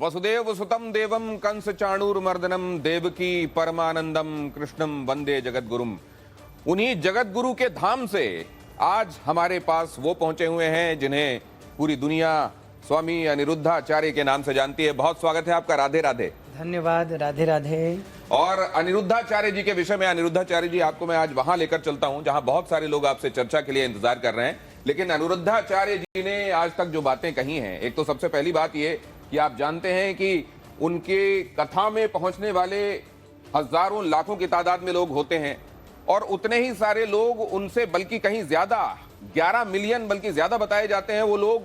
वसुदेव सुतम देवम कंस चाणूरमर्दनम देवकी परमानंदम कृष्णम वंदे जगतगुरुम। उन्हीं जगतगुरु के धाम से आज हमारे पास वो पहुंचे हुए हैं जिन्हें पूरी दुनिया स्वामी अनिरुद्धाचार्य के नाम से जानती है। बहुत स्वागत है आपका। राधे राधे। धन्यवाद। राधे राधे। और अनिरुद्धाचार्य जी के विषय में, अनिरुद्धाचार्य जी आपको मैं आज वहां लेकर चलता हूं जहां बहुत सारे लोग आपसे चर्चा के लिए इंतजार कर रहे हैं। लेकिन अनिरुद्धाचार्य जी ने आज तक जो बातें कही हैं, एक तो सबसे पहली बात ये कि आप जानते हैं कि उनके कथा में पहुंचने वाले हजारों लाखों की तादाद में लोग होते हैं और उतने ही सारे लोग उनसे बल्कि कहीं ज्यादा 11 मिलियन बल्कि ज्यादा बताए जाते हैं वो लोग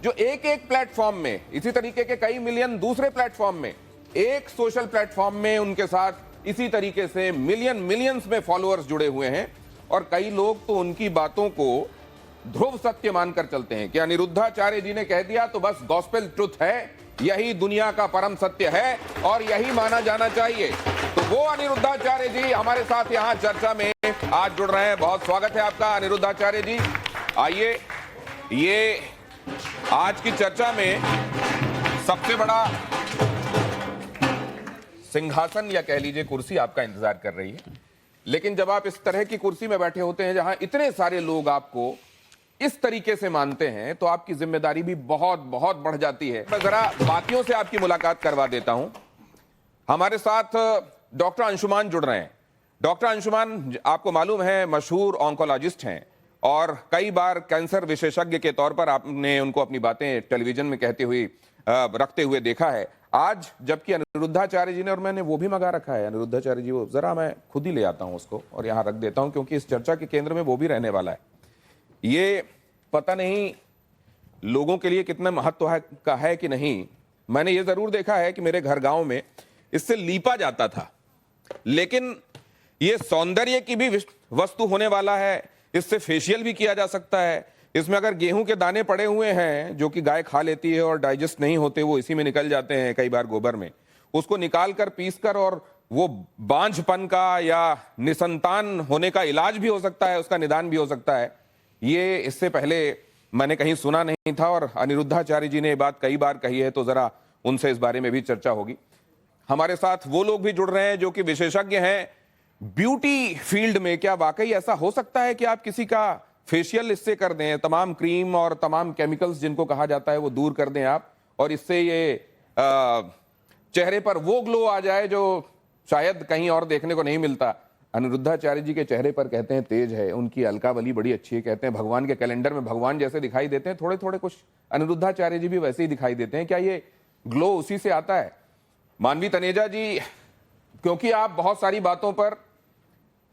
जो एक एक प्लेटफॉर्म में, इसी तरीके के कई मिलियन दूसरे प्लेटफॉर्म में, एक सोशल प्लेटफॉर्म में उनके साथ इसी तरीके से मिलियंस में फॉलोअर्स जुड़े हुए हैं। और कई लोग तो उनकी बातों को ध्रुव सत्य मानकर चलते हैं कि अनिरुद्धाचार्य जी ने कह दिया तो बस गॉस्पेल ट्रुथ है, यही दुनिया का परम सत्य है और यही माना जाना चाहिए। तो वो अनिरुद्धाचार्य जी हमारे साथ यहाँ चर्चा में आज जुड़ रहे हैं। बहुत स्वागत है आपका अनिरुद्धाचार्य जी। आइए, ये आज की चर्चा में सबसे बड़ा सिंहासन या कह लीजिए कुर्सी आपका इंतजार कर रही है। लेकिन जब आप इस तरह की कुर्सी में बैठे होते हैं जहां इतने सारे लोग आपको इस तरीके से मानते हैं तो आपकी जिम्मेदारी भी बहुत बहुत बढ़ जाती है। मैं जरा बातियों से आपकी मुलाकात करवा देता हूं। हमारे साथ डॉक्टर अंशुमान जुड़ रहे हैं। डॉक्टर अंशुमान आपको मालूम है मशहूर ऑन्कोलॉजिस्ट हैं और कई बार कैंसर विशेषज्ञ के तौर पर आपने उनको अपनी बातें टेलीविजन में कहते हुए रखते हुए देखा है। आज जबकि अनिरुद्धाचार्य जी ने, और मैंने वो भी मंगा रखा है अनिरुद्धाचार्य जी, वो जरा मैं खुद ही ले आता हूं उसको और यहां रख देता हूं क्योंकि इस चर्चा के केंद्र में वो भी रहने वाला है। ये पता नहीं लोगों के लिए कितना महत्व का है कि नहीं। मैंने ये जरूर देखा है कि मेरे घर गांव में इससे लीपा जाता था, लेकिन ये सौंदर्य की भी वस्तु होने वाला है। इससे फेशियल भी किया जा सकता है। इसमें अगर गेहूं के दाने पड़े हुए हैं जो कि गाय खा लेती है और डाइजेस्ट नहीं होते, वो इसी में निकल जाते हैं कई बार गोबर में, उसको निकाल कर पीस कर और वो बांझपन का या निसंतान होने का इलाज भी हो सकता है, उसका निदान भी हो सकता है। ये इससे पहले मैंने कहीं सुना नहीं था और अनिरुद्धाचार्य जी ने ये बात कई बार कही है, तो जरा उनसे इस बारे में भी चर्चा होगी। हमारे साथ वो लोग भी जुड़ रहे हैं जो कि विशेषज्ञ हैं ब्यूटी फील्ड में। क्या वाकई ऐसा हो सकता है कि आप किसी का फेशियल इससे कर दें, तमाम क्रीम और तमाम केमिकल्स जिनको कहा जाता है वो दूर कर दें आप, और इससे ये चेहरे पर वो ग्लो आ जाए जो शायद कहीं और देखने को नहीं मिलता। अनिरुद्धाचार्य जी के चेहरे पर कहते हैं तेज है, उनकी अलकावली बड़ी अच्छी है, कहते हैं भगवान के कैलेंडर में भगवान जैसे दिखाई देते हैं, थोड़े थोड़े कुछ अनिरुद्धाचार्य जी भी वैसे ही दिखाई देते हैं। क्या ये ग्लो उसी से आता है? मानवी तनेजा जी, क्योंकि आप बहुत सारी बातों पर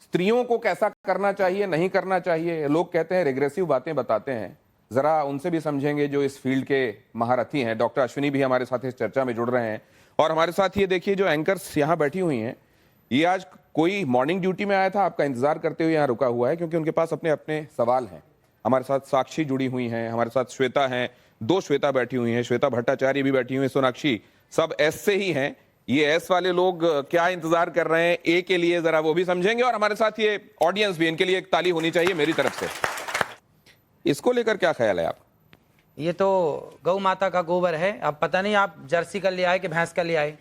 स्त्रियों को कैसा करना चाहिए नहीं करना चाहिए, लोग कहते हैं रिग्रेसिव बातें बताते हैं, जरा उनसे भी समझेंगे जो इस फील्ड के महारथी हैं। डॉक्टर अश्विनी भी हमारे साथ इस चर्चा में जुड़ रहे हैं। और हमारे साथ ये देखिए जो एंकर्स यहाँ बैठी हुई हैं, ये आज कोई मॉर्निंग ड्यूटी में आया था, आपका इंतजार करते हुए यहाँ रुका हुआ है क्योंकि उनके पास अपने अपने सवाल हैं। हमारे साथ साक्षी जुड़ी हुई हैं, हमारे साथ श्वेता हैं, 2 श्वेता बैठी हुई हैं, श्वेता भट्टाचार्य भी बैठी हुई हैं, सोनाक्षी, सब एस से ही हैं। ये एस वाले लोग क्या इंतजार कर रहे हैं ए के लिए, जरा वो भी समझेंगे। और हमारे साथ ये ऑडियंस भी, इनके लिए एक ताली होनी चाहिए मेरी तरफ से। इसको लेकर क्या ख्याल है आप? ये तो गौ माता का गोबर है। अब पता नहीं आप जर्सी का ले आए कि भैंस का ले आए।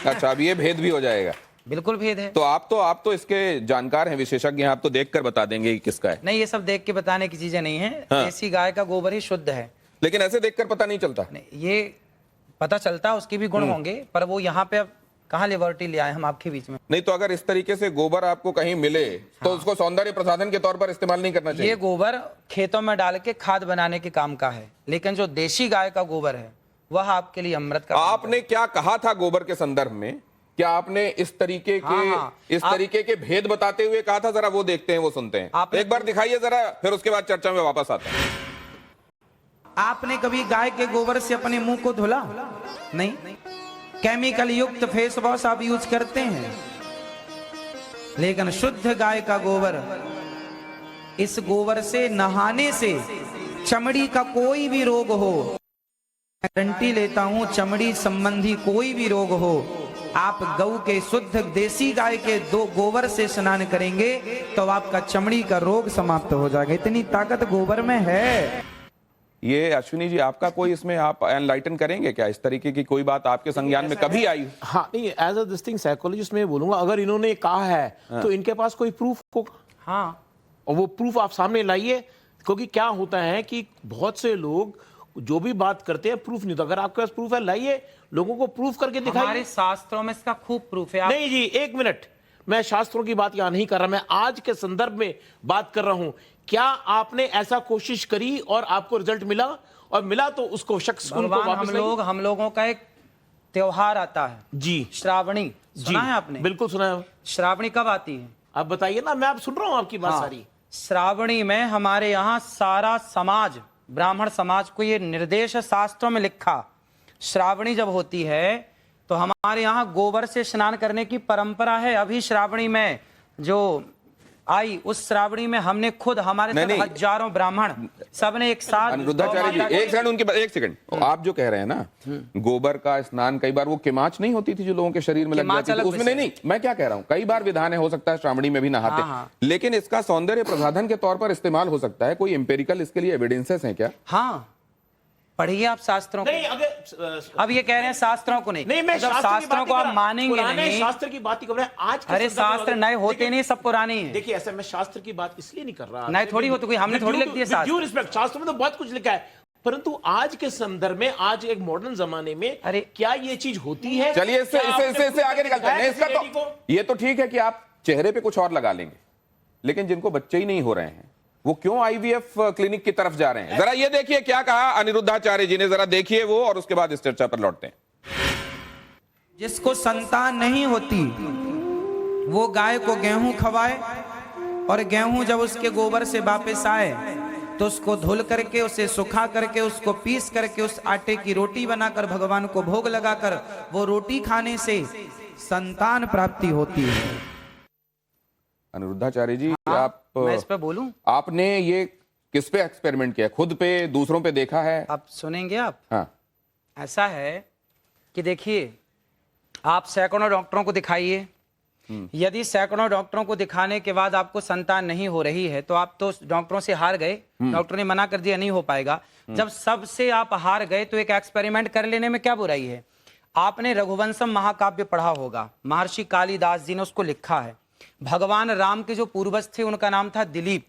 अच्छा, अब ये भेद भी हो जाएगा? बिल्कुल भेद है। तो आप तो इसके जानकार हैं, विशेषज्ञ हैं, आप तो देखकर बता देंगे कि किसका है। नहीं, ये सब देख के बताने की चीजें नहीं है। हाँ। देसी गाय का गोबर ही शुद्ध है। लेकिन ऐसे देखकर पता नहीं चलता? नहीं, ये पता चलता, उसके भी गुण होंगे, पर वो यहाँ पे अब कहाँ लिबर्टी ले आए हम आपके बीच में। नहीं तो अगर इस तरीके से गोबर आपको कहीं मिले तो उसको सौंदर्य प्रसाधन के तौर पर इस्तेमाल नहीं करना चाहिए। ये गोबर खेतों में डाल के खाद बनाने के काम का है, लेकिन जो देशी गाय का गोबर है वह आपके लिए अमृत का। आपने क्या कहा था गोबर के संदर्भ में? क्या आपने इस तरीके के तरीके के भेद बताते हुए कहा था? जरा वो देखते हैं, वो सुनते हैं। एक बार दिखाइए जरा, फिर उसके बाद चर्चा में वापस आते हैं। आपने कभी गाय के गोबर से अपने मुंह को धुला? नहीं। केमिकल युक्त फेस वॉश आप यूज करते हैं, लेकिन शुद्ध गाय का गोबर, इस गोबर से नहाने से चमड़ी का कोई भी रोग हो, गारंटी लेता हूं, चमड़ी संबंधी कोई भी रोग हो, आप गऊ के शुद्ध देसी गाय के 2 गोबर से स्नान करेंगे तो आपका चमड़ी का रोग समाप्त हो जाएगा। इतनी ताकत गोबर में है। ये अश्विनी जी, आपका कोई इसमें आप एनलाइटन करेंगे क्या? इस तरीके की कोई बात आपके संज्ञान में कभी आई? हाँ, नहीं, as a this thing psychologist मैं बोलूंगा, अगर इन्होंने कहा है तो इनके पास कोई प्रूफ होगा। हाँ, और वो प्रूफ आप सामने लाइए, क्योंकि क्या होता है कि बहुत से लोग जो भी बात करते हैं प्रूफ नहीं, तो अगर आपके पास प्रूफ है लाइए, लोगों को प्रूफ करके हमारे दिखाइए। शास्त्रों में इसका खूब प्रूफ है। आप नहीं जी, एक मिनट, मैं शास्त्रों की बात यहां नहीं कर रहा, मैं आज के संदर्भ में बात कर रहा हूं। क्या आपने ऐसा कोशिश करी और आपको रिजल्ट मिला, और मिला तो उसको शख्स उनको भगवान, वापस लाइए। हम लोगों का एक त्योहार आता है जी, श्रावणी, सुना है आपने? बिल्कुल सुना है। श्रावणी कब आती है? आप बताइए ना, मैं आप सुन रहा हूं आपकी बात सारी। श्रावणी में हमारे यहाँ सारा समाज, ब्राह्मण समाज को ये निर्देश है, शास्त्रों में लिखा, श्रावणी जब होती है तो हमारे यहाँ गोबर से स्नान करने की परंपरा है। अभी श्रावणी में जो आई, उस श्रावणी में हमने खुद, हमारे साथ नहीं। हजारों ब्राह्मण सबने एक साथ। अनिरुद्धाचार्य जी, एक सेकंड, उनकी एक सेकंड, आप जो कह रहे हैं ना, गोबर का स्नान, कई बार वो किमाच नहीं होती थी जो लोगों के शरीर में लग किमाच जाती थी, अलग उसमें विषय। नहीं, मैं क्या कह रहा हूं, कई बार विधान है, हो सकता है श्रावणी में भी नहाते, हाँ। लेकिन इसका सौंदर्य प्रसाधन के तौर पर इस्तेमाल हो सकता है। कोई एम्पेरिकल इसके लिए एविडेंसेस हैं क्या? हाँ, पढ़िए आप शास्त्रों को। नहीं, अगर अब ये कह रहे हैं शास्त्रों को नहीं, नहीं, मैं मतलब शास्त्र की शास्त्रों बात को नहीं आप कर रहा। मानेंगे पुराने नहीं। शास्त्र की बात ही कर रहे हैं आज के अरे संदर्भ में। शास्त्र नए होते देखिए- नहीं, सब पुराने हैं। देखिए, ऐसा मैं शास्त्र की बात इसलिए नहीं कर रहा। नहीं, थोड़ी होती, कोई हमने थोड़ी लिख दिया शास्त्र। ड्यू रिस्पेक्ट, शास्त्र में तो बहुत कुछ लिखा है, परंतु आज के संदर्भ में, आज एक मॉडर्न जमाने में, अरे क्या ये चीज होती है? चलिए, इससे क्या आपने इससे आगे प्रूफ निकलते हैं। नहीं, इसका किसी लेडी को? तो ये तो ठीक है कि आप चेहरे पे कुछ और लगा लेंगे, लेकिन जिनको बच्चे ही नहीं हो रहे हैं, वो क्यों आईवीएफ क्लिनिक की तरफ जा रहे हैं? जरा ये देखिए क्या कहा अनिरुद्धाचार्य जी ने, जरा देखिए वो, और उसके बाद इस चर्चा पर लौटते हैं। जिसको संतान नहीं होती वो गाय को गेहूं खवाए, और गेहूं जब उसके गोबर से वापस आए तो उसको धुल करके, उसे सुखा करके, उसको पीस करके, उस आटे की रोटी बनाकर भगवान को भोग लगाकर, वो रोटी खाने से संतान प्राप्ति होती है। अनिरुद्धाचार्य जी, हाँ, आप, मैं इस पे बोलूं? आपने ये किस पे एक्सपेरिमेंट किया? खुद पे, दूसरों पे देखा है? आप सुनेंगे आप? हाँ, ऐसा है कि देखिए, आप सैकड़ों डॉक्टरों को दिखाइए, यदि सैकड़ों डॉक्टरों को दिखाने के बाद आपको संतान नहीं हो रही है तो आप तो डॉक्टरों से हार गए, डॉक्टर ने मना कर दिया नहीं हो पाएगा। जब सबसे आप हार गए तो एक एक्सपेरिमेंट कर लेने में क्या बुराई है? आपने रघुवंशम महाकाव्य पढ़ा होगा, महर्षि कालिदास जी ने उसको लिखा है। भगवान राम के जो पूर्वज थे उनका नाम था दिलीप,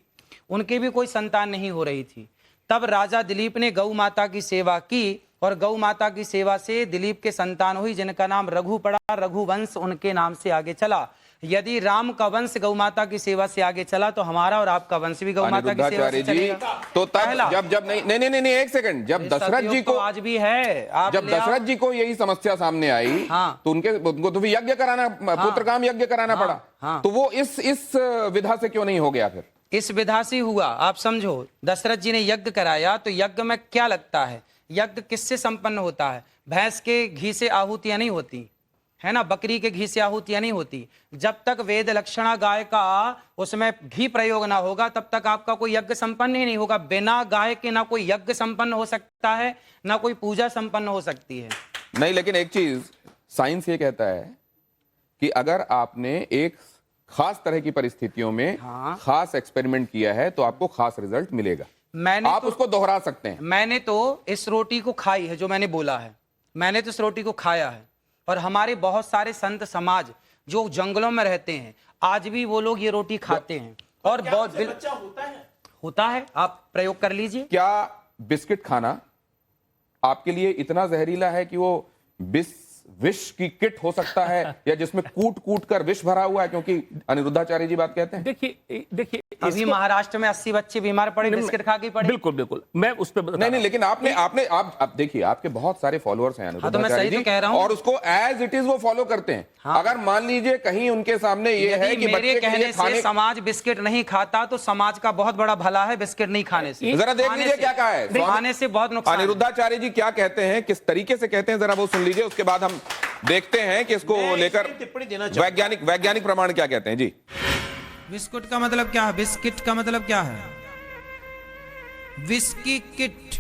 उनके भी कोई संतान नहीं हो रही थी। तब राजा दिलीप ने गौ माता की सेवा की, और गौ माता की सेवा से दिलीप के संतान हुई, जिनका नाम रघु पड़ा, रघुवंश उनके नाम से आगे चला। यदि राम का वंश गौ माता की सेवा से आगे चला तो हमारा और आपका वंश भी गौ माता की सेवा से अनिरुद्धाचार्य जी, चलेगा। तो पहला। तब जब नहीं, एक सेकंड, जब दशरथ जी तो को, आज भी है, आप जब ले आओ। दशरथ जी को यही समस्या सामने आई, हाँ। तो उनको तो भी यज्ञ कराना, पुत्र काम यज्ञ कराना पड़ा। हाँ। तो वो इस विधा से क्यों नहीं हो गया? फिर इस विधा से हुआ। आप समझो, दशरथ जी ने यज्ञ कराया तो यज्ञ में क्या लगता है? यज्ञ किससे संपन्न होता है? भैंस के घी से आहुतियां नहीं होती है ना, बकरी के घी से आहुतियां नहीं होती। जब तक वेद लक्षणा गाय का उसमें घी प्रयोग ना होगा तब तक आपका कोई यज्ञ संपन्न ही नहीं होगा। बिना गाय के ना कोई यज्ञ संपन्न हो सकता है, ना कोई पूजा संपन्न हो सकती है। नहीं, लेकिन एक चीज साइंस ये कहता है कि अगर आपने एक खास तरह की परिस्थितियों में हाँ। खास एक्सपेरिमेंट किया है तो आपको खास रिजल्ट मिलेगा। आप तो उसको दोहरा सकते हैं। मैंने तो इस रोटी को खाई है, जो मैंने बोला है, मैंने तो इस रोटी को खाया है। और हमारे बहुत सारे संत समाज जो जंगलों में रहते हैं आज भी वो लोग ये रोटी खाते हैं, और बहुत बच्चा होता है। आप प्रयोग कर लीजिए। क्या बिस्किट खाना आपके लिए इतना जहरीला है कि वो विष की किट हो सकता है, या जिसमें कूट कूट कर विष भरा हुआ है? क्योंकि अनिरुद्धाचार्य जी बात कहते हैं। देखिए अभी महाराष्ट्र में 80 बच्चे बीमार पड़े बिस्किट खा के पड़े। बिल्कुल, मैं उस पे नहीं, लेकिन आप देखिए, आपके बहुत सारे फॉलोअर्स हैं हाँ, तो मैं सही तो कह रहा हूं। और उसको एज इट इज वो फॉलो करते हैं। हाँ। अगर मान लीजिए कहीं उनके सामने ये है कि मेरे बच्चे के लिए कहने खाने, से समाज बिस्किट नहीं खाता तो समाज का बहुत बड़ा भला है बिस्किट नहीं खाने से। जरा देख लीजिए क्या कहा है। खाने से बहुत नुकसान है। अनिरुद्धाचार्य जी क्या कहते हैं, किस तरीके से कहते हैं, जरा वो सुन लीजिए, उसके बाद हम देखते हैं कि इसको लेकर टिप्पणी देना चाहूंगा। वैज्ञानिक प्रमाण क्या कहते हैं। जी, बिस्कुट का मतलब क्या है? बिस्किट का मतलब क्या है? Whisky kit.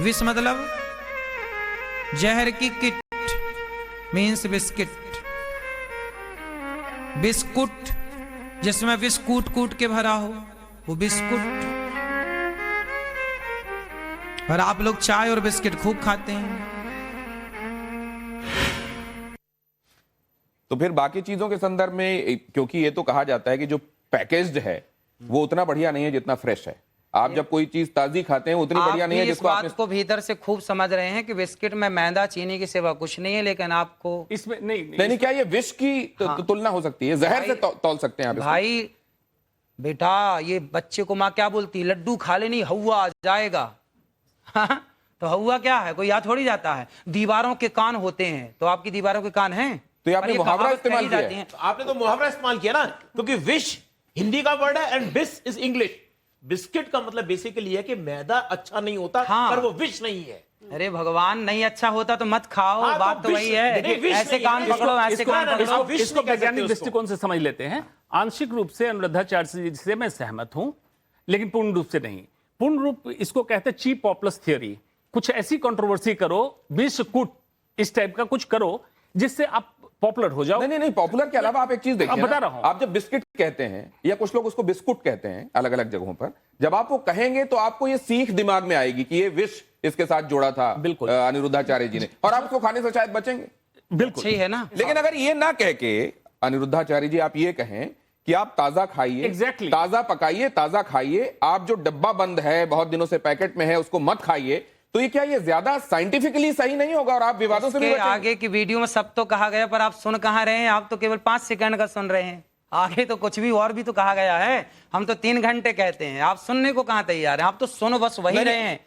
विष मतलब जहर की किट, मीन्स बिस्किट। बिस्कुट जिसमें विष कूट कूट के भरा हो वो बिस्कुट। और आप लोग चाय और बिस्किट खूब खाते हैं। तो फिर बाकी चीजों के संदर्भ में, क्योंकि ये तो कहा जाता है कि जो पैकेज्ड है वो उतना बढ़िया नहीं है जितना फ्रेश है। आप जब कोई चीज ताजी खाते हैं उतनी बढ़िया नहीं है इस जिसको बात आपने। को भीतर से खूब समझ रहे हैं कि बिस्किट में मैदा चीनी की सिवा कुछ नहीं है, लेकिन आपको इसमें नहीं, क्या ये विष की तुलना हो सकती है? जहर से तौल सकते हैं आप इसको? भाई बेटा, ये बच्चे को माँ क्या बोलती है, लड्डू खा लेनी हवा आ जाएगा। हाँ? तो हवा क्या है, कोई याद थोड़ी जाता है। दीवारों के कान होते हैं, तो आपकी दीवारों के कान हैं? तो ये आपने पर मुहावरा कहावत इस्तेमाल कही किया जाती है। हैं। आपने तो मुहावरा इस्तेमाल किया ना, क्योंकि विश हिंदी का वर्ड है एंड बिस इज इंग्लिश। बिस्किट का मतलब बेसिकली है कि मैदा अच्छा नहीं होता, हाँ। पर वो विश नहीं है। अरे भगवान, नहीं अच्छा होता तो मत खाओ। हाँ, बात तो विष- वही है। देखिए, विष ऐसे नहीं कान है। पकड़ो, ऐसे इसको- कान ना, ना, पकड़ो। इसको- विष इसको नहीं कह सकते वैज्ञानिक उसको। दृष्टिकोण से समझ लेते हैं। आंशिक रूप से अनुराधाचार्य जी से मैं सहमत हूं, लेकिन पूर्ण रूप से नहीं। पूर्ण रूप इसको कहते हैं चीप पॉपुलस थियोरी। कुछ ऐसी कंट्रोवर्सी करो, विष कुट इस टाइप का कुछ करो जिससे आप पॉपुलर हो जाओ। नहीं, पॉपुलर के अलावा आप एक चीज देखिए अब बता ना, रहा हूं। आप जब बिस्किट कहते हैं या कुछ लोग उसको बिस्कुट कहते हैं अलग अलग जगहों पर, जब आप वो कहेंगे तो आपको ये सीख दिमाग में आएगी कि ये विष इसके साथ जोड़ा था बिल्कुल। अनिरुद्धाचार्य जी ने, और आप उसको खाने से शायद बचेंगे। बिल्कुल सही है ना। लेकिन अगर ये ना कह के अनिरुद्धाचार्य जी आप ये कहें कि आप ताजा खाइए, Exactly. ताजा पकाइए, ताजा खाइए, आप जो डब्बा बंद है, बहुत दिनों से पैकेट में है, उसको मत खाइए, तो ये क्या ये ज्यादा साइंटिफिकली सही नहीं होगा और आप विवादों से भी इसके बचेंगे? आगे की वीडियो में सब तो कहा गया, पर आप सुन कहाँ रहे हैं? आप तो केवल 5 सेकंड का सुन रहे हैं। आगे तो कुछ भी और भी तो कहा गया है। हम तो 3 घंटे कहते हैं, आप सुनने को कहाँ तैयार हैं? आप तो सुनो बस वही नहीं, रहे हैं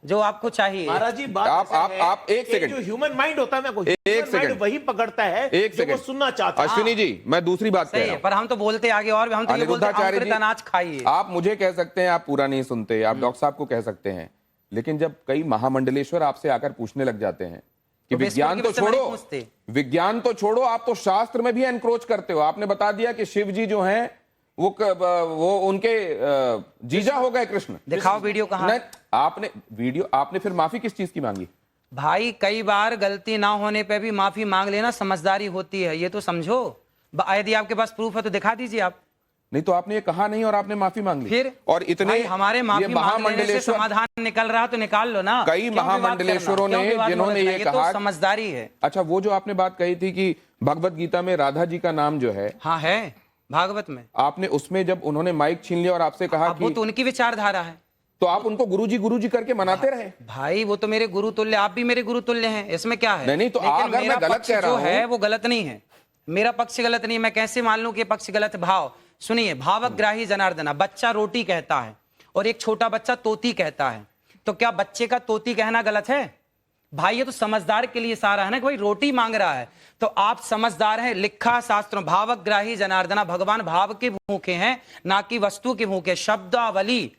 जो आपको चाहिए। महाराज जी, बात आप- ऐसा आप- है आप एक कि सेकंड। जो ह्यूमन माइंड होता है ना, एक सेकंड। माइंड वही पकड़ता है एक जो सेकंड वो सुनना चाहता है। अश्विनी जी, मैं दूसरी बात कह सही रहा है, हूं। पर हम तो बोलते आगे और भी। हम तो ये बोलते हैं अनिरुद्धाचार्य अंकुरित अनाज खाइए। आप मुझे कह सकते हैं आप पूरा नहीं सुनते, आप डॉक्टर साहब को कह सकते हैं, लेकिन जब कई महामंडलेश्वर आपसे आकर पूछने लग जाते हैं कि तो बिस्कुट विज्ञान की तो वजह से मैं नहीं छोड़ो, पूछते। विज्ञान तो छोड़ो, आप तो शास्त्र में भी एनक्रोच करते हो। आपने बता दिया कि शिव जी जो हैं वो उनके जीजा हो गए कृष्ण। दिखाओ वीडियो कहाँ। नहीं, आपने फिर माफी किस चीज की मांगी? भाई कई बार गलती ना होने पे भी माफी मांग लेना समझदारी होती है, ये तो समझो। यदि आपके पास प्रूफ है तो दिखा दीजिए आप। नहीं तो आपने ये कहा नहीं और आपने माफी मांग ली। फिर और इतने भाई हमारे ये माफी मांग लेने से महामंडलेश्वर, समाधान निकल रहा तो निकाल लो ना। कई क्यों विवाद महामंडलेश्वरों करना? ने क्यों विवाद जिन्होंने करना? ये तो कहा, समझदारी है। अच्छा वो जो आपने बात कही थी कि भगवत गीता में राधा जी का नाम जो है, हाँ है भागवत में। आपने उसमें जब उन्होंने माइक छीन लिया और आपसे कहा अब वो कि तो उनकी विचारधारा है। तो आप उनको गुरुजी करके मनाते रहे। भाई वो तो मेरे गुरु तुल्य, आप भी मेरे गुरु तुल्य हैं, इसमें क्या है? नहीं, तो लेकिन अगर मैं मेरा गलत पक्ष कह रहा जो हूं- है वो गलत नहीं है। मेरा पक्ष गलत नहीं है, मैं कैसे मान लूं कि ये पक्ष गलत है? भाव सुनिए, भावग्राही जनार्दना, बच्चा रोटी कहता है और एक छोटा बच्चा तोती कहता है, तो क्या बच्चे का तोती कहना गलत है? भाई ये तो समझदार के लिए सारा है ना कि भाई रोटी मांग रहा है तो आप समझदार हैं। लिखा शास्त्रों, भावग्राही जनार्दना, भगवान भाव के भूखे हैं ना कि वस्तु के भूखे। शब्दावली,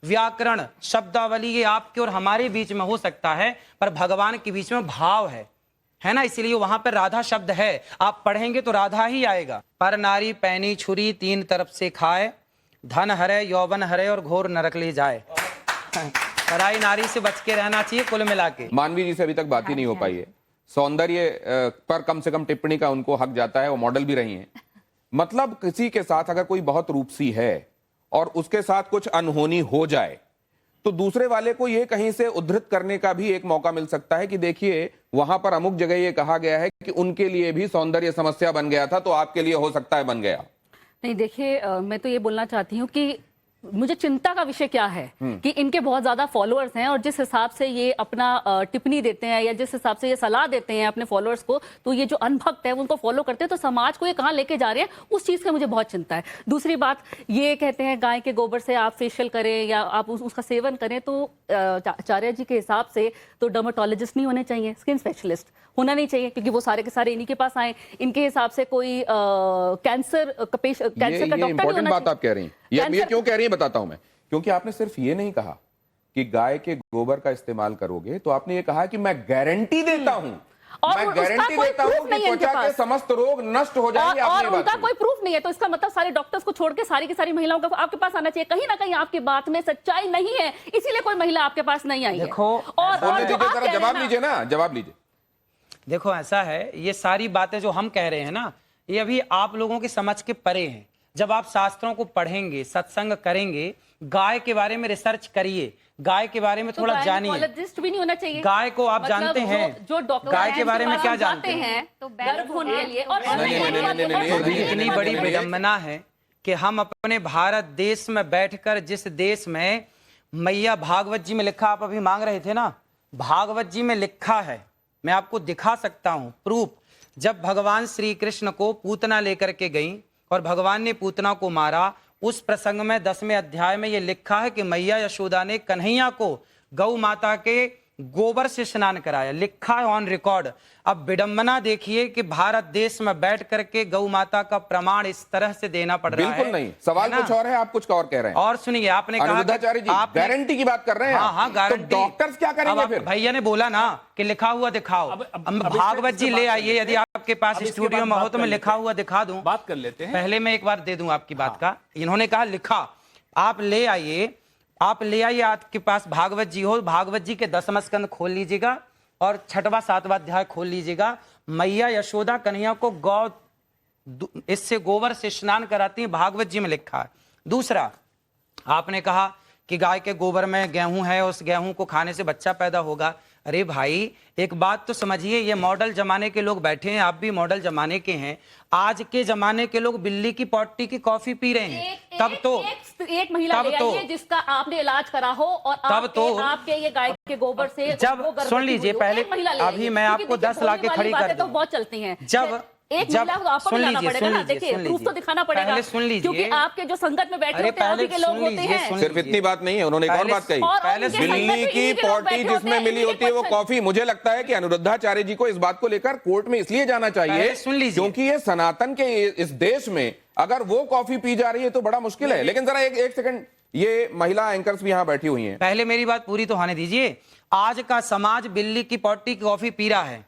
व्याकरण, शब्दावली ये आपके और हमारे बीच में हो सकता है, पर भगवान के बीच में भाव है ना, इसलिए वहां पर राधा शब्द है। आप पढ़ेंगे तो राधा ही आएगा। पर नारी पैनी छुरी तीन तरफ से खाए, धन हरे यौवन हरे और घोर नरक ले जाए। पराई नारी से बच के रहना चाहिए कुल मिला के। मानवी जी से अभी तक बात ही नहीं हो पाई है। सौंदर्य पर कम से कम टिप्पणी का उनको हक जाता है, वो मॉडल भी रही हैं। मतलब किसी के साथ अगर कोई बहुत रूपसी है और उसके साथ कुछ अनहोनी हो जाए तो दूसरे वाले को ये कहीं से उद्धृत करने का भी एक मौका मिल सकता है कि देखिए वहां पर अमुक जगह ये कहा गया है कि उनके लिए भी सौंदर्य समस्या बन गया था, तो आपके लिए हो सकता है बन गया। नहीं देखिए, मैं तो ये बोलना चाहती हूँ कि मुझे चिंता का विषय क्या है कि इनके बहुत ज्यादा फॉलोअर्स हैं और जिस हिसाब से ये अपना टिप्पणी देते हैं या जिस हिसाब से ये सलाह देते हैं अपने फॉलोअर्स को, तो ये जो अनभक्त है उनको फॉलो करते हैं, तो समाज को ये कहाँ लेके जा रहे हैं उस चीज का मुझे बहुत चिंता है। दूसरी बात, ये कहते हैं गाय के गोबर से आप फेशियल करें या आप उसका सेवन करें, तो आचार्य जी के हिसाब से तो डर्मेटोलॉजिस्ट नहीं होने चाहिए, स्किन स्पेशलिस्ट होना नहीं चाहिए, क्योंकि वो सारे के सारे इन्हीं के पास आए। इनके हिसाब से कोई कैंसर का डॉक्टर नहीं होना इंपॉर्टेंट बात आप कह रही हैं। ये क्यों कह रही हैं बताता हूं मैं। क्योंकि आपने सिर्फ ये नहीं कहा कि गाय के गोबर का इस्तेमाल करोगे, तो आपने ये कहा कि मैं गारंटी देता हूं, और मैं उसका गारंटी कोई देता हूं प्रूफ कि नहीं है इनके त्वचा के पास। समस्त रोग नष्ट हो जाएंगे। और आपने ये बात उनका कही। कोई प्रूफ नहीं है, तो इसका मतलब सारे डॉक्टर्स को छोड़ के सारी की सारी महिलाओं को आपके पास आना चाहिए। कहीं ना कहीं आपकी बात में सच्चाई नहीं है, इसीलिए कोई महिला आपके पास नहीं आई है। देखो, और बोलने जो दीजिए, आप जरा कह रहे जवाब हैं लीजिए ना, जवाब लीजिए। देखो ऐसा है, ये सारी बातें जो हम कह रहे हैं ना, ये अभी आप लोगों की समझ के परे हैं। जब आप शास्त्रों को पढ़ेंगे, सत्संग करेंगे, गाय के बारे में रिसर्च करिए, गाय के बारे में तो थोड़ा जानिए। गायनेकोलॉजिस्ट भी नहीं होना चाहिए? गाय को आप मतलब जानते हैं, जो डॉक्टर गाय के बारे में क्या जानते हैं तो गर्भ होने के लिए और इतनी बड़ी विडंबना है कि हम अपने भारत देश में बैठकर, जिस देश में मैया भागवत जी में लिखा, आप अभी मांग रहे थे ना, भागवत जी में लिखा है, मैं आपको दिखा सकता हूं प्रूफ। जब भगवान श्री कृष्ण को पूतना लेकर के गई और भगवान ने पूतना को मारा, उस प्रसंग में 10वें अध्याय में यह लिखा है कि मैया यशोदा ने कन्हैया को गौ माता के गोबर से स्नान कराया, लिखा है ऑन रिकॉर्ड। अब विडंबना देखिए कि भारत देश में बैठ करके गौ माता का प्रमाण इस तरह से देना पड़ रहा है। बिल्कुल नहीं, सवाल कुछ और है, आप कुछ और कह रहे हैं। और सुनिए, आपने कहा अनिरुद्धाचार्य जी गारंटी की बात कर रहे हैं। हाँ, गारंटी। तो डॉक्टर्स क्या करेंगे फिर? भैया ने बोला ना कि लिखा हुआ दिखाओ। भागवत जी ले आइए, यदि आपके पास स्टूडियो में हो तो मैं लिखा हुआ दिखा दूं। बात कर लेते हैं। पहले मैं एक बार दे दूं आपकी बात का। इन्होंने कहा लिखा, आप ले आइए, आपके पास भागवत जी हो, भागवत जी के 10वां स्कंद खोल लीजिएगा और 6वां 7वां अध्याय खोल लीजिएगा। मैया यशोदा कन्हैया को इससे गोबर से स्नान कराती है, भागवत जी में लिखा है। दूसरा, आपने कहा कि गाय के गोबर में गेहूं है, उस गेहूं को खाने से बच्चा पैदा होगा। अरे भाई, एक बात तो समझिए, ये मॉडल जमाने के लोग बैठे हैं, आप भी मॉडल जमाने के हैं। आज के जमाने के लोग बिल्ली की पॉटी की कॉफी पी रहे हैं। तब तो एक महिला ले आइए जिसका आपने इलाज करा हो और आपके ये गाय के गोबर से जब सुन लीजिए, पहले अभी मैं आपको 10 लाके खड़ी कर दूं। तो बहुत चलती हैं। जब एक महिला को आपको दिखाना पड़ेगा ना, देखिए प्रूफ तो दिखाना पड़ेगा। पहले सुन लीजिए, क्योंकि आपके जो संगत में बैठे होते हैं, अभी के लोग होते हैं। सिर्फ इतनी बात नहीं है, उन्होंने एक और बात कही, बिल्ली की पॉटी जिसमें मिली होती है वो कॉफी। मुझे लगता है कि अनिरुद्धाचार्य जी को इस बात को लेकर कोर्ट में इसलिए जाना चाहिए, सुन लीजिए, क्योंकि ये सनातन के इस देश में अगर वो कॉफी पी जा रही है तो बड़ा मुश्किल है। लेकिन जरा एक सेकंड, ये महिला एंकर्स भी यहाँ बैठी हुई हैं। पहले मेरी बात पूरी तो होने दीजिए। आज का समाज बिल्ली की पॉटी की कॉफी पी रहा है,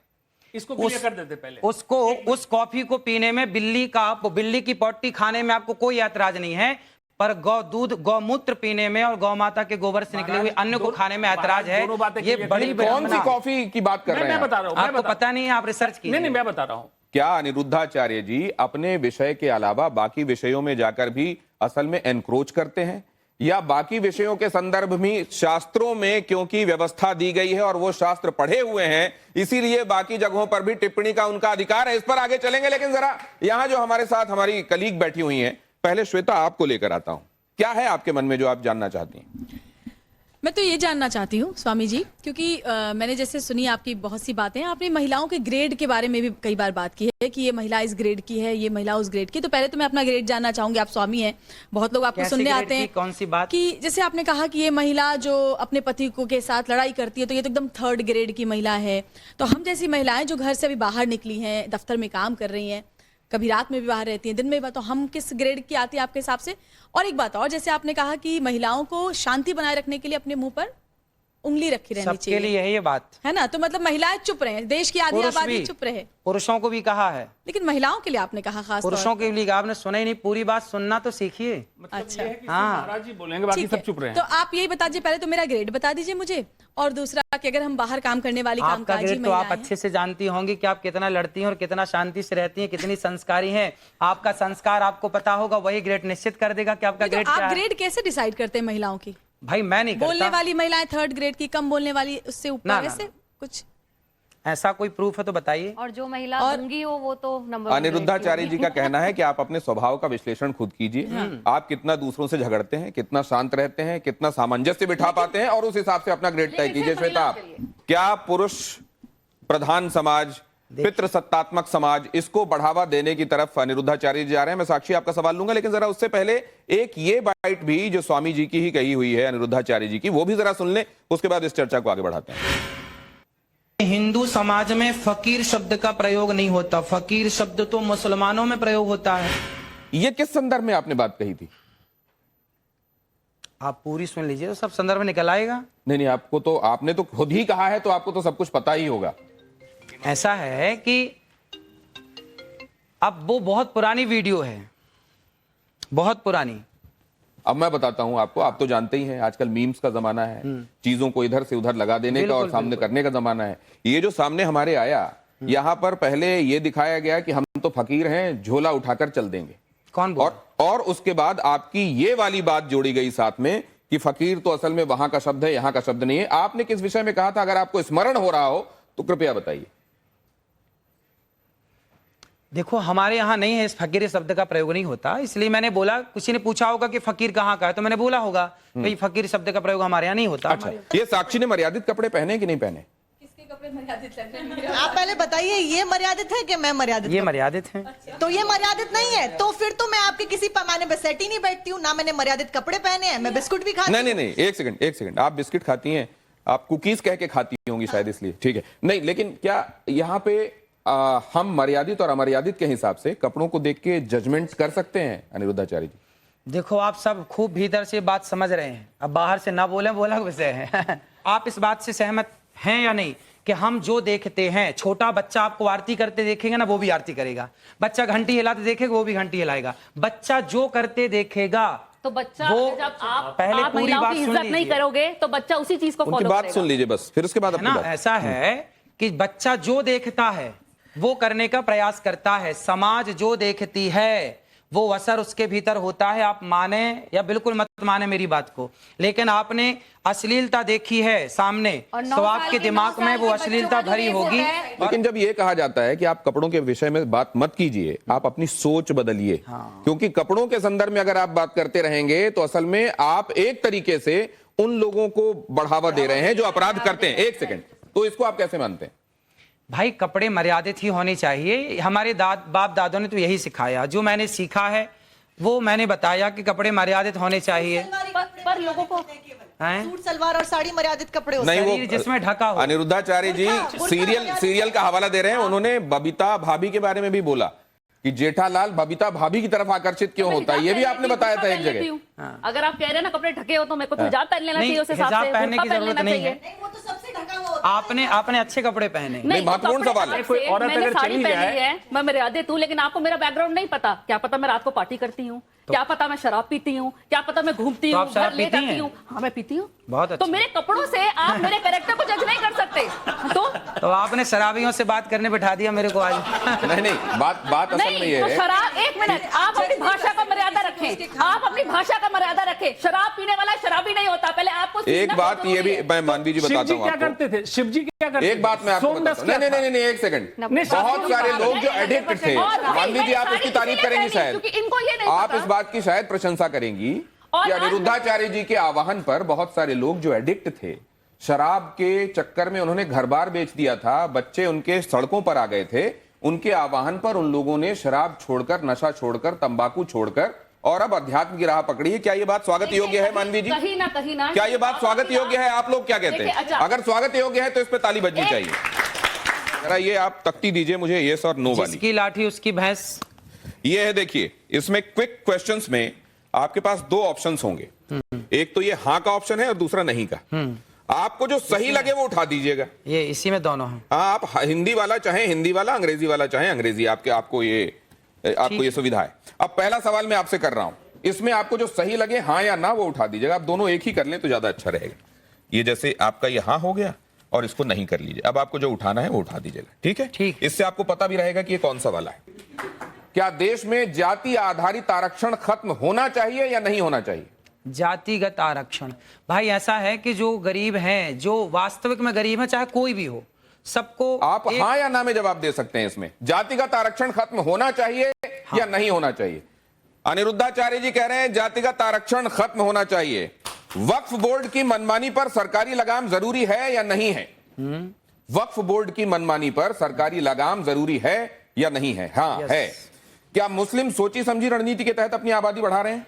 इसको क्लियर कर देते पहले। उसको उस कॉफी को पीने में, बिल्ली की पॉटी खाने में आपको कोई ऐतराज नहीं है, पर गौ दूध गौमूत्र पीने में और गौ माता के गोबर से निकले हुए अन्न को खाने में ऐतराज है। ये बड़ी कौन सी कॉफी की बात कर रहे हैं? मैं बता रहा हूं, आपको पता नहीं है, आप रिसर्च कीजिए। नहीं, मैं बता रहा हूं। क्या अनिरुद्धाचार्य जी अपने विषय के अलावा बाकी विषयों में जाकर भी असल में एनक्रोच करते हैं, या बाकी विषयों के संदर्भ में शास्त्रों में क्योंकि व्यवस्था दी गई है और वो शास्त्र पढ़े हुए हैं, इसीलिए बाकी जगहों पर भी टिप्पणी का उनका अधिकार है? इस पर आगे चलेंगे, लेकिन जरा यहां जो हमारे साथ हमारी कलीग बैठी हुई हैं, पहले श्वेता आपको लेकर आता हूं। क्या है आपके मन में जो आप जानना चाहती हैं? मैं तो ये जानना चाहती हूँ स्वामी जी, क्योंकि मैंने जैसे सुनी आपकी बहुत सी बातें, आपने महिलाओं के ग्रेड के बारे में भी कई बार बात की है कि ये महिला इस ग्रेड की है, ये महिला उस ग्रेड की। तो पहले तो मैं अपना ग्रेड जानना चाहूंगी, आप स्वामी हैं, बहुत लोग आपको सुनने आते हैं। कौन सी बात? कि जैसे आपने कहा कि ये महिला जो अपने पति को के साथ लड़ाई करती है, तो ये तो एकदम 3rd ग्रेड की महिला है। तो हम जैसी महिलाएं जो घर से अभी बाहर निकली हैं, दफ्तर में काम कर रही हैं, कभी रात में भी बाहर रहती हैं, दिन में भी, तो हम किस ग्रेड की आती है आपके हिसाब से? और एक बात और, जैसे आपने कहा कि महिलाओं को शांति बनाए रखने के लिए अपने मुंह पर उंगली रखी रहनी चाहिए, सबके लिए है ये बात, है ना? तो मतलब महिलाएं चुप रहे, देश की आधी आबादी चुप रहे। पुरुषों को भी कहा है, लेकिन महिलाओं के लिए आपने कहा खास पुरुषों के लिए आपने सुना ही नहीं, पूरी बात सुनना तो सीखिए। अच्छा, हाँ, महाराज जी बोलेंगे, बाकी सब चुप रहे हैं। तो आप यही बता दीजिए, पहले तो मेरा ग्रेड बता दीजिए मुझे, और दूसरा कि अगर हम बाहर काम करने वाली कामकाजी ग्रेड तो महिलाएं आप अच्छे से जानती होंगी कि आप कितना लड़ती हैं और कितना शांति से रहती हैं, कितनी संस्कारी हैं। आपका संस्कार आपको पता होगा, वही ग्रेड निश्चित कर देगा कि आपका ग्रेड क्या है। आप ग्रेड कैसे डिसाइड करते हैं महिलाओं की? भाई मैं नहीं करता। बोलने वाली महिलाएं 3rd ग्रेड की, कम बोलने वाली उससे ऊपर, वैसे कुछ ऐसा कोई प्रूफ है तो बताइए। और जो महिला गूंगी हो वो तो नंबर। अनिरुद्धाचार्य जी का कहना है कि आप अपने स्वभाव का विश्लेषण खुद कीजिए। आप कितना दूसरों से झगड़ते हैं, कितना शांत रहते हैं, कितना सामंजस्य बिठा पाते हैं, और उस हिसाब से अपना ग्रेड तय कीजिए। श्वेता, आप क्या पुरुष प्रधान समाज, पितृसत्तात्मक समाज, इसको बढ़ावा देने की तरफ अनिरुद्धाचार्य जी जा रहे हैं? मैं साक्षी आपका सवाल लूंगा, लेकिन जरा उससे पहले एक ये बाइट भी जो स्वामी जी की ही कही हुई है, अनिरुद्धाचार्य जी की, वो भी जरा सुन लें, उसके बाद इस चर्चा को आगे बढ़ाते हैं। हिंदू समाज में फकीर शब्द का प्रयोग नहीं होता, फकीर शब्द तो मुसलमानों में प्रयोग होता है। ये किस संदर्भ में आपने बात कही थी? आप पूरी सुन लीजिए तो सब संदर्भ निकल आएगा। नहीं, आपको तो, आपने तो खुद ही कहा है, तो आपको तो सब कुछ पता ही होगा। ऐसा है कि अब वो बहुत पुरानी वीडियो है, बहुत पुरानी। अब मैं बताता हूं आपको, आप तो जानते ही हैं आजकल मीम्स का जमाना है, चीजों को इधर से उधर लगा देने का और सामने करने का जमाना है। ये जो सामने हमारे आया, यहां पर पहले ये दिखाया गया कि हम तो फकीर हैं, झोला उठाकर चल देंगे। कौन बोल और उसके बाद आपकी ये वाली बात जोड़ी गई साथ में कि फकीर तो असल में वहां का शब्द है, यहां का शब्द नहीं है। आपने किस विषय में कहा था? अगर आपको स्मरण हो रहा हो तो कृपया बताइए। देखो, हमारे यहाँ नहीं है, इस फकीर शब्द का प्रयोग नहीं होता, इसलिए मैंने बोला। किसी ने पूछा होगा कि फकीर कहाँ का है, तो मैंने बोला होगा भाई फकीर शब्द का प्रयोग हमारे यहाँ नहीं होता। अच्छा, ये साक्षी ने मर्यादित कपड़े पहने कि नहीं पहने? किसके कपड़े मर्यादित लग रहे हैं? आप पहले बताइए, ये मर्यादित है कि मैं मर्यादित ये हूँ? मर्यादित है। तो ये मर्यादित नहीं है, तो फिर तो मैं आपके किसी पैमाने पे सेट ही नहीं बैठती हूँ। ना मैंने मर्यादित कपड़े पहने हैं, मैं बिस्कुट भी खाती नहीं, एक सेकंड, आप बिस्किट खाती हैं, आप कुकीज कह के खाती होंगी शायद, इसलिए ठीक है। नहीं, लेकिन क्या यहाँ पे हम मर्यादित और अमर्यादित के हिसाब से कपड़ों को देख के जजमेंट कर सकते हैं अनिरुद्धाचार्य जी? देखो, आप सब खूब भीतर से बात समझ रहे हैं, अब बाहर से ना बोले बोला विषय है। आप इस बात से सहमत हैं या नहीं कि हम जो देखते हैं, छोटा बच्चा आपको आरती करते देखेगा ना, वो भी आरती करेगा। बच्चा घंटी हिलाते देखेगा, वो भी घंटी हिलाएगा। बच्चा जो करते देखेगा, तो बच्चा वो जब आप पहले आप पूरी महिलाओं बात की सुन इज्जत नहीं लीजिए। करोगे तो बच्चा उसी चीज को उनकी फॉलो बात करेगा। सुन लीजिए बस, फिर उसके बाद है अपनी ना। बात। ऐसा है कि बच्चा जो देखता है वो करने का प्रयास करता है, समाज जो देखती है वो असर उसके भीतर होता है। आप माने या बिल्कुल मत माने मेरी बात को, लेकिन आपने अश्लीलता देखी है सामने, और 9 तो साल आपके के दिमाग 9 में साल वो के अश्लीलता बच्चों का भरी जो होगी। रेप है। लेकिन जब ये कहा जाता है कि आप कपड़ों के विषय में बात मत कीजिए, आप अपनी सोच बदलिए, क्योंकि कपड़ों के संदर्भ में अगर आप बात करते रहेंगे तो असल में आप एक तरीके से उन लोगों को बढ़ावा दे रहे हैं जो अपराध करते हैं। एक सेकंड, तो इसको आप कैसे मानते हैं? भाई, कपड़े मर्यादित ही होने चाहिए। हमारे बाप दादों ने तो यही सिखाया। जो मैंने सीखा है वो मैंने बताया कि कपड़े मर्यादित होने चाहिए। पर लोगों को हैं? सूट सलवार और साड़ी मर्यादित कपड़े होते नहीं, हैं। वो शरीर जिसमें ढका हो। अनिरुद्धाचार्य जी सीरियल का हवाला दे रहे हैं। उन्होंने बबीता भाभी के बारे में भी बोला कि जेठालाल बबीता भाभी की तरफ आकर्षित क्यों होता है, ये भी आपने बताया था एक जगह। अगर आप कह रहे हैं ना कपड़े ढके हो तो मेरे को तो हिजाब पहन लेना नहीं, चाहिए, उस हिसाब हिजाब से पहनने की बुर्का जरूरत लेना नहीं है। चाहिए। नहीं, वो तो सबसे ढका हुआ होता है। आपने अच्छे कपड़े पहने। नहीं, महत्वपूर्ण कपड़े सवाल है। अलग कोई से, औरत मैंने अगर साड़ी चली पहनी जाए- है, मैं मर्यादित हूँ, लेकिन आपको मेरा बैकग्राउंड नहीं पता। क्या पता मैं रात को पार्टी करती हूँ, क्या पता मैं शराब पीती हूँ, क्या पता मैं घूमती तो हूँ, आप शराब घर ले पीती जाती हैं? हूँ। हाँ, मैं पीती हूँ। बहुत तो अच्छा। मेरे कपड़ों से आप मेरे कैरेक्टर को जज नहीं कर सकते। तो आपने शराबियों से बात करने बैठा दिया मेरे को आज। नहीं, बात असल में नहीं, ये तो है। शराब, एक मिनट, आप अपनी भाषा का मर्यादा रखें। आप अपनी भाषा का मर्यादा रखें। शराब पीने वाला शराबी नहीं होता। पहले आपको एक सीखना बात बहुत ये भी जरूरी है। मैं मानवी जी शिव बताता जी हूँ क्या आपको। करते थे? शिव जी क्या करते एक बात मैं आपको सोमदत्त बताता हूँ। क्या था? नहीं, एक सेकंड। नहीं, बहुत सारे नहीं, लोग जो नहीं, एडिक्ट थे, और भाई, मानवी जी आप साड़ी उसकी तारीफ इसीलिए करेंगी पहनी, शायद, क्योंकि इनको ये नहीं आप पता। इस बात की शायद प्रशंसा करेंगी और कि आज- अनिरुद्धाचार्य जी के आह्वान पर बहुत सारे लोग जो एडिक्ट थे, शराब के चक्कर में उन्होंने घर बार बेच दिया था, बच्चे उनके सड़कों पर आ गए थे, उनके आह्वान पर उन लोगों ने शराब छोड़कर, नशा छोड़कर, तंबाकू छोड़कर और अब अध्यात्म की राह पकड़ी है। क्या ये बात स्वागत योग्य है मानवी जी? कहीं ना क्या ये बात स्वागत योग्य है? आप लोग क्या कहते देखिए, हैं? अच्छा। अगर स्वागत योग्य है तो इस पे ताली बजनी चाहिए। जरा ये आप तख्ती दीजिए मुझे, यस और नो वाली। जिसकी लाठी उसकी भैंस। ये है, देखिए, इसमें क्विक क्वेश्चंस में आपके पास दो ऑप्शंस होंगे। एक तो ये हाँ का ऑप्शन है और दूसरा नहीं का। आपको जो सही लगे वो उठा दीजिएगा। ये इसी में दोनों हैं। हाँ, आप हिंदी वाला चाहे हिंदी वाला, अंग्रेजी वाला चाहे अंग्रेजी, आपको ये सुविधा है। अब पहला सवाल मैं आपसे कर रहा हूं, इसमें आपको जो सही लगे हाँ या ना वो उठा दीजिएगा। आप दोनों एक ही कर लें तो ज्यादा अच्छा रहेगा। ये जैसे आपका ये हाँ हो गया और इसको नहीं कर लीजिए। अब आपको जो उठाना है वो उठा दीजिएगा, ठीक है? ठीक। इससे आपको पता भी रहेगा कि ये कौन सा वाला है। क्या देश में जाति आधारित आरक्षण खत्म होना चाहिए या नहीं होना चाहिए? जातिगत आरक्षण, भाई ऐसा है कि जो गरीब हैं, जो वास्तविक में गरीब है, चाहे कोई भी हो, सबको आप हाँ या ना में जवाब दे सकते हैं। इसमें जातिगत आरक्षण खत्म होना चाहिए या नहीं होना चाहिए? अनिरुद्धाचार्य जी कह रहे हैं जातिगत आरक्षण खत्म होना चाहिए। वक्फ बोर्ड की मनमानी पर सरकारी लगाम जरूरी है या नहीं है? वक्फ बोर्ड की मनमानी पर सरकारी लगाम जरूरी है या नहीं है? हाँ, Yes. है। क्या मुस्लिम सोची समझी रणनीति के तहत अपनी आबादी बढ़ा रहे हैं?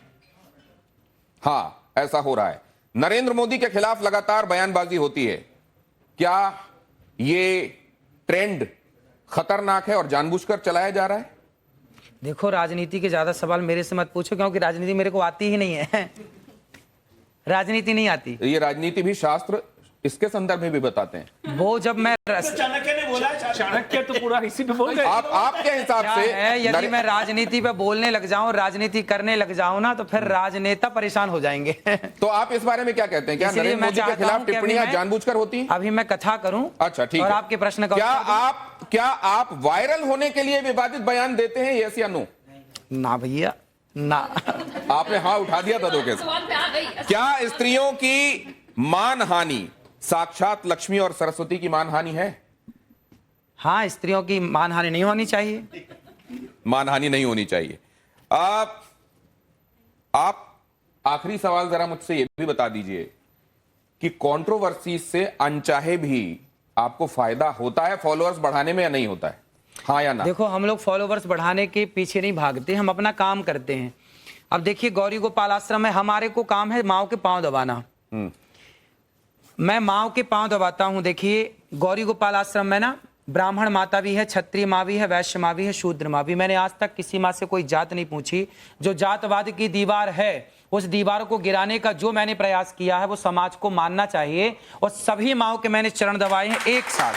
हाँ, ऐसा हो रहा है। नरेंद्र मोदी के खिलाफ लगातार बयानबाजी होती है। क्या ये ट्रेंड खतरनाक है और जानबूझकर चलाया जा रहा है? देखो, राजनीति के ज्यादा सवाल मेरे से मत पूछो, क्योंकि राजनीति मेरे को आती ही नहीं है। राजनीति नहीं आती। ये राजनीति भी शास्त्र इसके संदर्भ में भी बताते हैं। वो जब मैं चाणक्य ने बोला है, चाणक्य तो पूरा इसी पे बोल गए। आपके हिसाब क्या से है, यदि मैं राजनीति पे बोलने लग जाऊं, राजनीति करने लग जाऊं ना, तो फिर राजनेता परेशान हो जाएंगे। तो आप इस बारे में क्या कहते हैं? क्या इसलिए नरेंद्र मैं मोदी के चाहता खिलाफ हूं कि अभी टिप्पणियां मैं- जानबूझकर होती हैं? अभी मैं कथा करूं। अच्छा, ठीक और है। आपके प्रश्न का क्या आप वायरल होने के लिए विवादित बयान देते हैं, यस या नो? ना भैया, ना। आपने हाँ उठा दिया था धोखे से। क्या स्त्रियों की मानहानि साक्षात लक्ष्मी और सरस्वती की मानहानि है? हाँ, स्त्रियों की मानहानि नहीं होनी चाहिए। मानहानि नहीं होनी चाहिए। आप आखिरी सवाल जरा मुझसे यह भी बता दीजिए कि कंट्रोवर्सी से अनचाहे भी आपको फायदा होता है फॉलोअर्स बढ़ाने में या नहीं होता है? हाँ या ना? देखो, हम लोग फॉलोवर्स बढ़ाने के पीछे नहीं भागते, हम अपना काम करते हैं। अब देखिए, गौरी गोपाल आश्रम में हमारे को काम है माओ के पांव दबाना। मैं माओ के पांव दबाता हूं। देखिए, गौरी गोपाल आश्रम में ना ब्राह्मण माता भी है, क्षत्रिय माँ भी है, वैश्य माँ भी है, शूद्र माँ भी। मैंने आज तक किसी माँ से कोई जात नहीं पूछी। जो जातवाद की दीवार है, उस दीवार को गिराने का जो मैंने प्रयास किया है वो समाज को मानना चाहिए। और सभी माओ के मैंने चरण दबाए हैं एक साथ,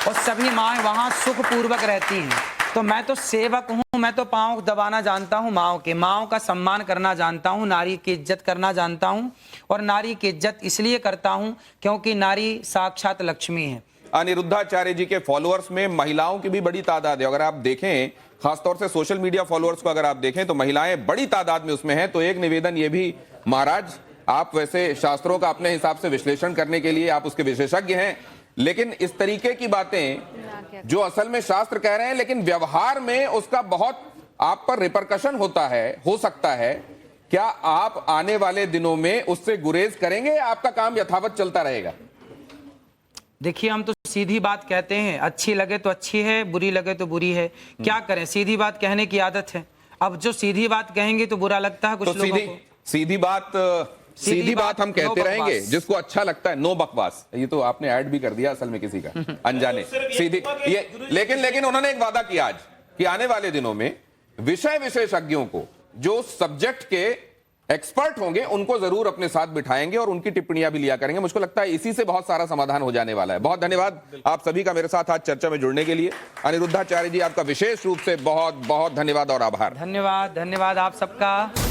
और सभी माँ वहां सुखपूर्वक रहती हैं। तो मैं तो सेवक हूं, मैं तो पांव दबाना जानता हूं माओ के, माओ का सम्मान करना जानता हूं, नारी की इज्जत करना जानता हूं। और नारी की इज्जत इसलिए करता हूं क्योंकि नारी साक्षात लक्ष्मी है। अनिरुद्धाचार्य जी के फॉलोअर्स में महिलाओं की भी बड़ी तादाद है। अगर आप देखें, खासतौर से सोशल मीडिया फॉलोअर्स को अगर आप देखें तो महिलाएं बड़ी तादाद में उसमें हैं। तो एक निवेदन ये भी, महाराज आप वैसे शास्त्रों का अपने हिसाब से विश्लेषण करने के लिए आप उसके विशेषज्ञ हैं, लेकिन इस तरीके की बातें जो असल में शास्त्र कह रहे हैं लेकिन व्यवहार में उसका बहुत आप पर रिपरकशन होता है, हो सकता है, क्या आप आने वाले दिनों में उससे गुरेज करेंगे? आपका काम यथावत चलता रहेगा? देखिए, हम तो सीधी बात कहते हैं, अच्छी लगे तो अच्छी है, बुरी लगे तो बुरी है। क्या करें, सीधी बात कहने की आदत है। अब जो सीधी बात कहेंगे तो बुरा लगता है कुछ तो लोगों को। सीधी बात हम कहते रहेंगे, जिसको अच्छा लगता है। नो बकवास, ये तो आपने ऐड भी कर दिया असल में किसी का अनजाने। सीधी ये, लेकिन उन्होंने एक वादा किया आज कि आने वाले दिनों में विषय विशेषज्ञों को, जो सब्जेक्ट के एक्सपर्ट होंगे, उनको जरूर अपने साथ बिठाएंगे और उनकी टिप्पणियां भी लिया करेंगे। मुझको लगता है इसी से बहुत सारा समाधान हो जाने वाला है। बहुत धन्यवाद आप सभी का मेरे साथ आज चर्चा में जुड़ने के लिए। अनिरुद्धाचार्य जी, आपका विशेष रूप से बहुत बहुत धन्यवाद और आभार। धन्यवाद, धन्यवाद आप सबका।